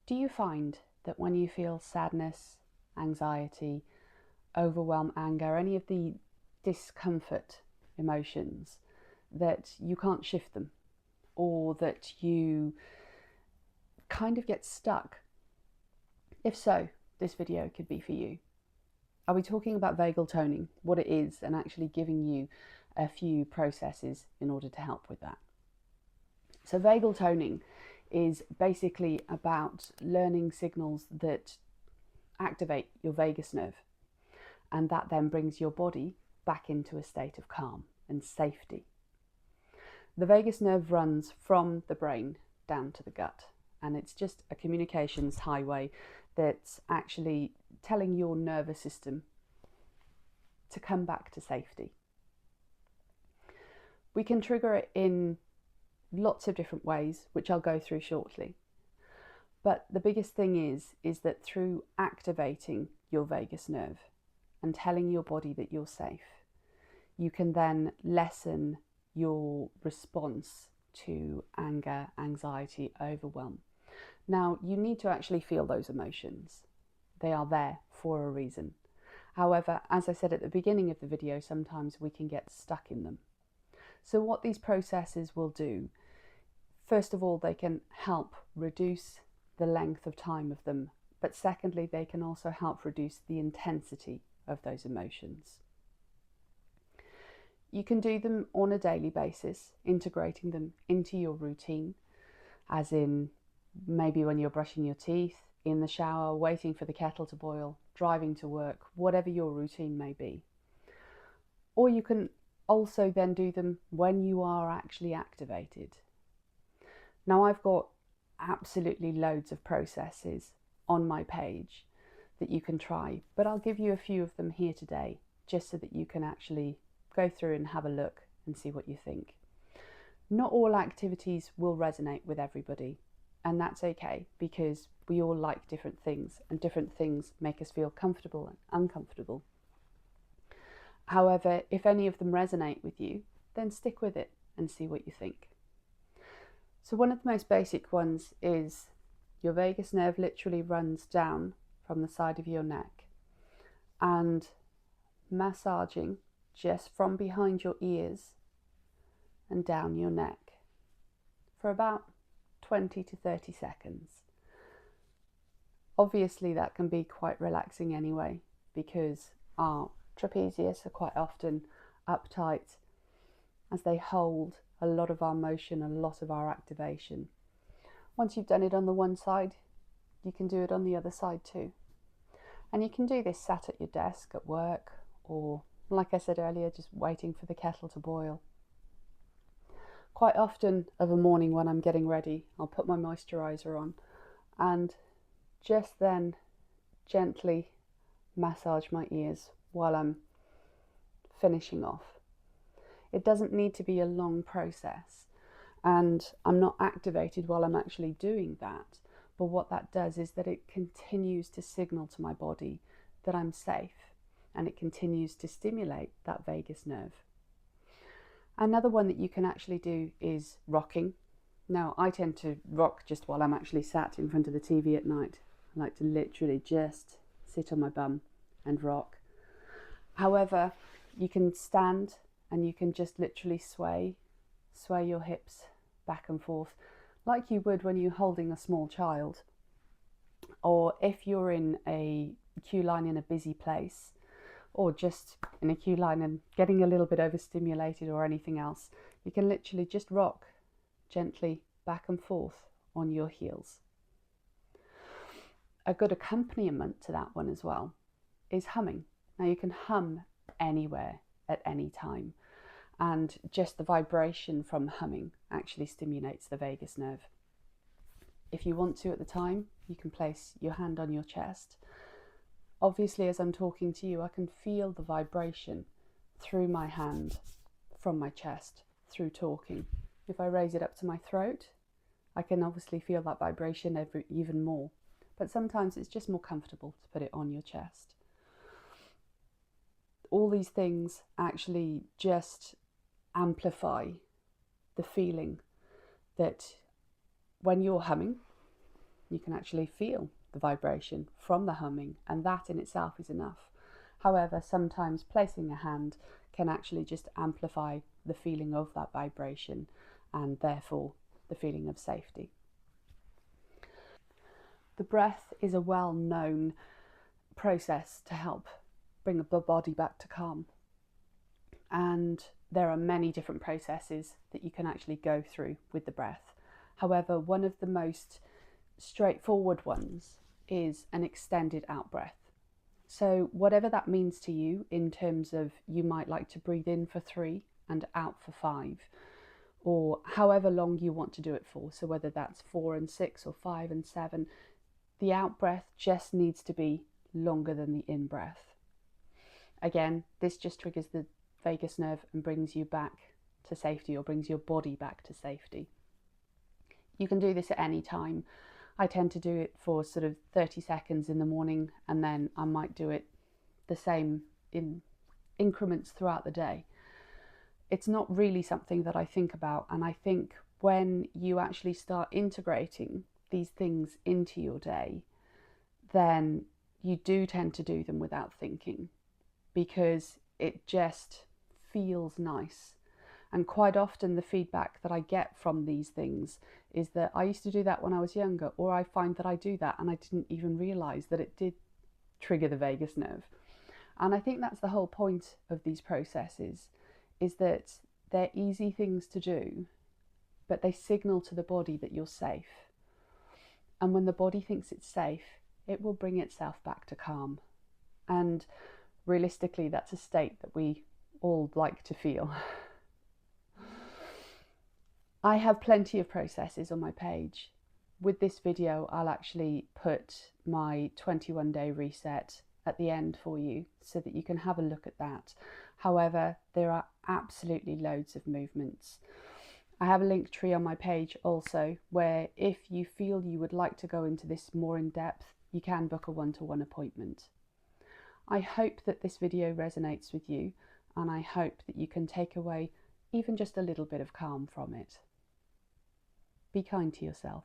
Do you find that when you feel sadness, anxiety, overwhelm, anger, any of the discomfort emotions, that you can't shift them, or that you kind of get stuck? If so, this video could be for you. I'll be talking about vagal toning, what it is, and actually giving you a few processes in order to help with that. So vagal toning is basically about learning signals that activate your vagus nerve, and that then brings your body back into a state of calm and safety. The vagus nerve runs from the brain down to the gut, and it's just a communications highway that's actually telling your nervous system to come back to safety. We can trigger it in lots of different ways, which I'll go through shortly. But the biggest thing is that through activating your vagus nerve and telling your body that you're safe, you can then lessen your response to anger, anxiety, overwhelm. Now, you need to actually feel those emotions. They are there for a reason. However, as I said at the beginning of the video, sometimes we can get stuck in them. So what these processes will do, first of all, they can help reduce the length of time of them, but secondly, they can also help reduce the intensity of those emotions. You can do them on a daily basis, integrating them into your routine, as in maybe when you're brushing your teeth, in the shower, waiting for the kettle to boil, driving to work, whatever your routine may be. Or you can also then do them when you are actually activated. Now, I've got absolutely loads of processes on my page that you can try, but I'll give you a few of them here today, just so that you can actually go through and have a look and see what you think. Not all activities will resonate with everybody, and that's okay, because we all like different things, and different things make us feel comfortable and uncomfortable. However, if any of them resonate with you, then stick with it and see what you think. So one of the most basic ones is your vagus nerve literally runs down from the side of your neck, and massaging just from behind your ears and down your neck for about 20 to 30 seconds. Obviously that can be quite relaxing anyway, because our trapezius are quite often uptight, as they hold a lot of our motion, a lot of our activation. Once you've done it on the one side, you can do it on the other side too. And you can do this sat at your desk at work, or like I said earlier, just waiting for the kettle to boil. Quite often of a morning when I'm getting ready, I'll put my moisturiser on and just then gently massage my ears while I'm finishing off. It doesn't need to be a long process, and I'm not activated while I'm actually doing that, but what that does is that it continues to signal to my body that I'm safe, and it continues to stimulate that vagus nerve. Another one that you can actually do is rocking. Now, I tend to rock just while I'm actually sat in front of the TV at night. I like to literally just sit on my bum and rock. However, you can stand and you can just literally sway your hips back and forth like you would when you're holding a small child. Or if you're in a queue line in a busy place, or just in a queue line and getting a little bit overstimulated or anything else, you can literally just rock gently back and forth on your heels. A good accompaniment to that one as well is humming. Now, you can hum anywhere at any time, and just the vibration from humming actually stimulates the vagus nerve. If you want to at the time, you can place your hand on your chest. Obviously, as I'm talking to you, I can feel the vibration through my hand, from my chest, through talking. If I raise it up to my throat, I can obviously feel that vibration even more. But sometimes it's just more comfortable to put it on your chest. All these things actually just amplify the feeling that when you're humming, You can actually feel the vibration from the humming, and that in itself is enough. However, sometimes placing a hand can actually just amplify the feeling of that vibration and therefore the feeling of safety. The breath is a well-known process to help bring the body back to calm. And there are many different processes that you can actually go through with the breath. However, one of the most straightforward ones is an extended out breath. So whatever that means to you in terms of you might like to breathe in for 3 and out for 5, or however long you want to do it for. So whether that's 4 and 6 or 5 and 7, the out breath just needs to be longer than the in breath. Again, this just triggers the vagus nerve and brings you back to safety, or brings your body back to safety. You can do this at any time. I tend to do it for sort of 30 seconds in the morning, and then I might do it the same in increments throughout the day. It's not really something that I think about, and I think when you actually start integrating these things into your day, then you do tend to do them without thinking, because it just feels nice. And quite often the feedback that I get from these things is that I used to do that when I was younger, or I find that I do that and I didn't even realise that it did trigger the vagus nerve. And I think that's the whole point of these processes, is that they're easy things to do, but they signal to the body that you're safe. And when the body thinks it's safe, it will bring itself back to calm. And realistically, that's a state that we all like to feel. I have plenty of processes on my page. With this video, I'll actually put my 21-day reset at the end for you so that you can have a look at that. However, there are absolutely loads of movements. I have a link tree on my page also, where if you feel you would like to go into this more in depth, you can book a one-to-one appointment. I hope that this video resonates with you, and I hope that you can take away even just a little bit of calm from it. Be kind to yourself.